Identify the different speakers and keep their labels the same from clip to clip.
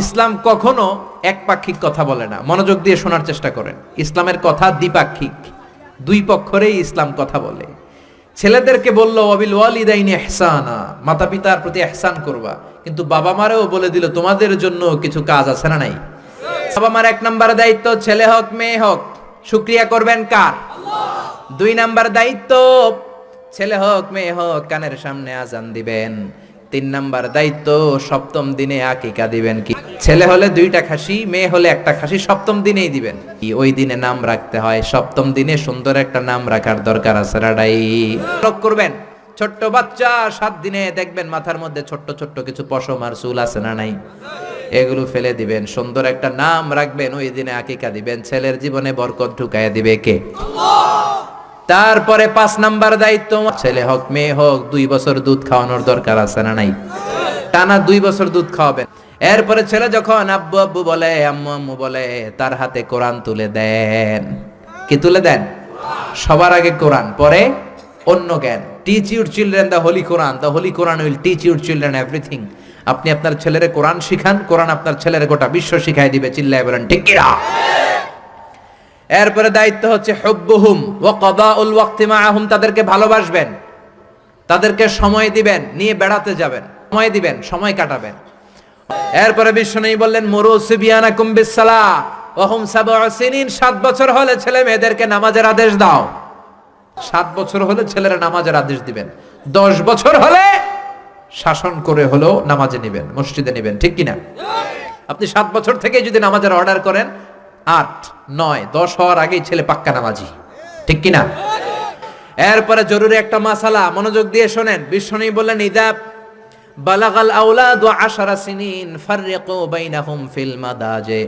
Speaker 1: ইসলাম কখনো একপাক্ষিক কথা বলে না, মনোযোগ দিয়ে শোনার চেষ্টা করেন। ইসলামের কথা দ্বিপাক্ষিক, দুই পক্ষেরই ইসলাম কথা বলে। ছেলেদেরকে বললো ওয়াবিল ওয়ালিদাইনি ইহসানা, মাতা পিতার প্রতি ইহসান করবা, কিন্তু বাবা মারেও বলে দিল তোমাদের জন্য কিছু কাজ আছে না নাই? বাবা মার 1 নম্বর দায়িত্ব, ছেলে হোক মেয়ে হোক, শুকরিয়া করবেন কার? আল্লাহ। 2 নম্বর দায়িত্ব, ছেলে হোক মেয়ে হোক কানের সামনে আজান দিবেন। 3 নম্বর দায়িত্ব, সপ্তম দিনে আকিকা দিবেন। কি ছেলে হলে 2টা খাসি, মেয়ে হলে 1টা খাসি সপ্তম দিনেই দিবেন। ওই দিনে নাম রাখতে হয়, সপ্তম দিনে সুন্দর একটা নাম রাখার দরকার আছে। রাডাই লক করবেন, ছোট্ট বাচ্চা 7 দিনে দেখবেন মাথার মধ্যে ছোট্ট ছোট্ট কিছু পশম আর চুল আছে না নাই, এগুলো ফেলে দিবেন, সুন্দর একটা নাম রাখবেন, ওই দিনে আকিকা দিবেন। ছেলের জীবনে বরকত ঢুকাইয়া দিবে কে? আল্লাহ। তারপরে 5 নাম্বার দায়িত্ব, ছেলে হোক মেয়ে হোক 2 বছর দুধ খাওয়ানোর দরকার আছে না নাই? টানা 2 বছর দুধ খাওয়াবেন। এরপরে ছেলে যখন আব্বু আব্বু বলে, আম্মু আম্মু বলে, তার হাতে কোরআন তুলে দেন। কি তুলে দেন? সবার আগে কোরআন, পরে অন্য জ্ঞান। Teach your children the Holi Quran, the Holi Quran will teach your children everything. আপনি আপনার ছেলেরে কোরআন শিখান, কোরআন আপনার ছেলেরে গোটা বিশ্ব শিখাই দিবে। চিল্লায় বলেন ঠিক কি না? এরপরে দায়িত্ব হচ্ছে হুব্বুহুম ওয়া কাদাউল ওয়াক্তি মাআহুম, তাদেরকে ভালোবাসবেন, তাদেরকে সময় দিবেন, নিয়ে বেড়াতে যাবেন, সময় দিবেন, সময় কাটাবেন। এরপরে বিশ্বনবী বললেন মুরু সিবিয়ানাকুম বিসসালাহ ওয়া হুম 7 সিনিন, 7 বছর হলে ছেলে মেয়েদেরকে নামাজের আদেশ দাও। 7 বছর হলে ছেলেরা নামাজের আদেশ দিবেন। 10 বছর হলে শাসন করে হলো নামাজে নেবেন, মসজিদে নেবেন। ঠিক কি না? আপনি 7 বছর থেকে যদি নামাজের অর্ডার করেন, 8, 9, 10 হওয়ার আগেই ছেলে পাক্কা নামাজি। ঠিক কি না? এরপরে জরুরি একটা মাসালা, মনোযোগ দিয়ে শোনেন। বিশ্বনবী বললেন ইদা বালাগাল আওলাদু 10 সিনিন ফাররিকু বাইনাহুম ফিল মাদাজি,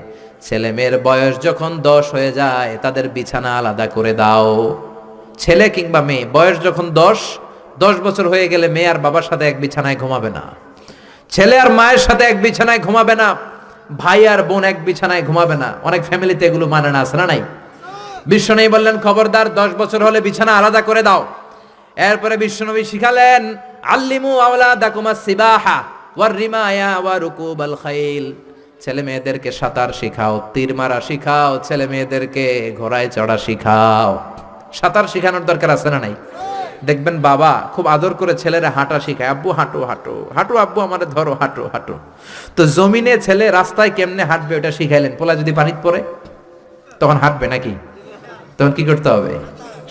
Speaker 1: ছেলে মেয়ের বয়স যখন 10 হয়ে যায় তাদের বিছানা আলাদা করে দাও। ছেলে কিংবা মেয়ে বয়স যখন 10 বছর হয়ে গেলে মেয়ে আর বাবার সাথে এক বিছানায় ঘুমাবে না, ছেলে আর মায়ের সাথে এক বিছানায় ঘুমাবে না, ভাই আর বোন এক বিছানায় ঘুমাবে না। অনেক ফ্যামিলিতে এগুলো মানে না, আছে না নাই? বিশ্বনবী বললেন খবরদার 10 বছর হলে বিছানা আলাদা করে দাও। এরপরে বিশ্বনবী শিখালেন আল্লিমু আওলাদাকুমাস সিবাহা ওয়ার রিমায়া ওয়া রুকুবাল খাইল, ছেলে মেয়েদেরকে সাঁতার শিখাও, তীর মারা শিখাও, ছেলে মেয়েদেরকে ঘোড়ায় চড়া শিখাও। সাঁতার শিখানোর দরকার আছে না নাই? দেখবেন বাবা খুব আদর করে ছেলেরা হাঁটা শিখায়, আব্বু হাঁটো হাঁটো হাঁটো, আব্বু আমারে ধরো হাঁটো হাঁটো। তো জমিনে ছেলে রাস্তায় কেমনে হাঁটবে ওটা শিখাইলেন। পোলা যদি পানিতে পড়ে তখন হাঁটবে নাকি? তখন কি করতে হবে?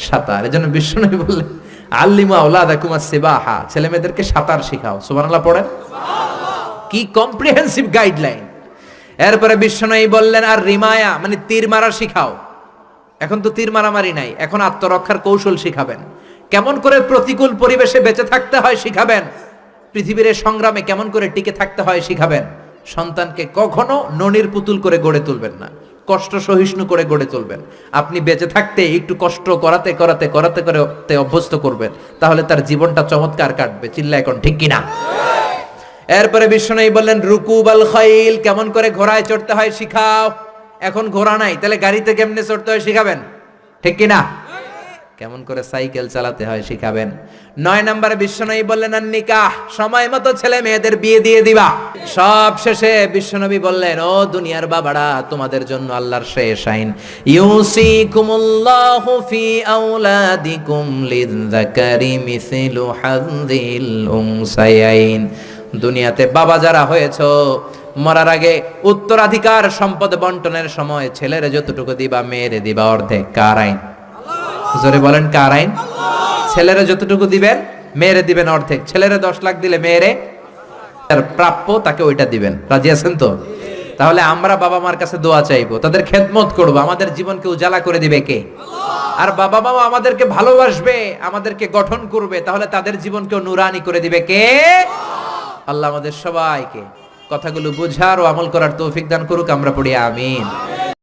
Speaker 1: সাঁতার। এজন্য বিশ্বনবী বললেন আল্লিমু আওলাদাকুমাস সিবাহা, ছেলে মেয়েদেরকে সাঁতার শিখাও। সুবহানাল্লাহ পড়েন। কি কম্প্রিহেন্সিভ গাইডলাইন। এরপরে বিশ্বনবী বললেন আর রিমায়া, মানে তীর মারা শিখাও। এখন তো তীর মারামারি নাই, এখন আত্মরক্ষার কৌশল শিখাবেন। কেমন করে প্রতিকূল পরিবেশে বেঁচে থাকতে হয় শিখাবেন। পৃথিবীর সংগ্রামে কেমন করে টিকে থাকতে হয় শিখাবেন। সন্তানকে কখনো ননির পুতুল করে গড়ে তুলবেন না, কষ্ট সহিষ্ণু করে গড়ে তুলবেন। আপনি বেঁচে থাকতে একটু কষ্ট করাতে করাতে করাতে করতে অভ্যস্ত করবেন, তাহলে তার জীবনটা চমৎকার কাটবে। চিল্লা এখন ঠিক কিনা? এরপরে বিশ্বনবী বললেন রুকুবাল খাইল, কেমন করে ঘোড়ায় চড়তে হয় শিখাও। এখন ঘোড়া নাই, তাহলে গাড়িতে কেমনে চড়তে হয় শিখাবেন। ঠিক কিনা? কেমন করে সাইকেল চালাতে হয় শিখাবেন। 9 নম্বরে বিশ্বনবী বললেন আর নিকাহ, সময় মতো ছেলে মেয়েদের বিয়ে দিয়ে দিবা। সব শেষে বিশ্বনবী বললেন ও দুনিয়ার বাবারা, তোমাদের জন্য আল্লাহর শেষ আইন, ইউসিকুমুল্লাহু ফি আওলাদিকুম লিযযাকারি মিসলু হাযযিল উনসায়াইন। দুনিয়াতে বাবা যারা হয়েছো, মরার আগে উত্তরাধিকার সম্পদ বন্টনের সময় ছেলেরে যতটুকু দিবা মেয়েরে দিবা অর্ধেক। কার আইন? জোরে বলেন কার আইন? ছেলেরা যতটুকু দিবেন মেয়েরে দিবেন অর্ধেক। ছেলেরে 10 লাখ দিলে মেয়েরে তার প্রাপ্য তাকে ওইটা দিবেন। রাজি আছেন তো? তাহলে আমরা বাবা মার কাছে দোয়া চাইবো, তাদের খেদমত করবো। আমাদের জীবনকে উজালা করে দিবে কে? আর বাবা মা আমাদেরকে ভালোবাসবে, আমাদেরকে গঠন করবে, তাহলে তাদের জীবনকেও নুরানি করে দিবে কে? আল্লাহ আমাদের সবাইকে কথাগুলো বুঝার ও আমল করার তৌফিক দান করুক। আমরা পড়ি আমিন।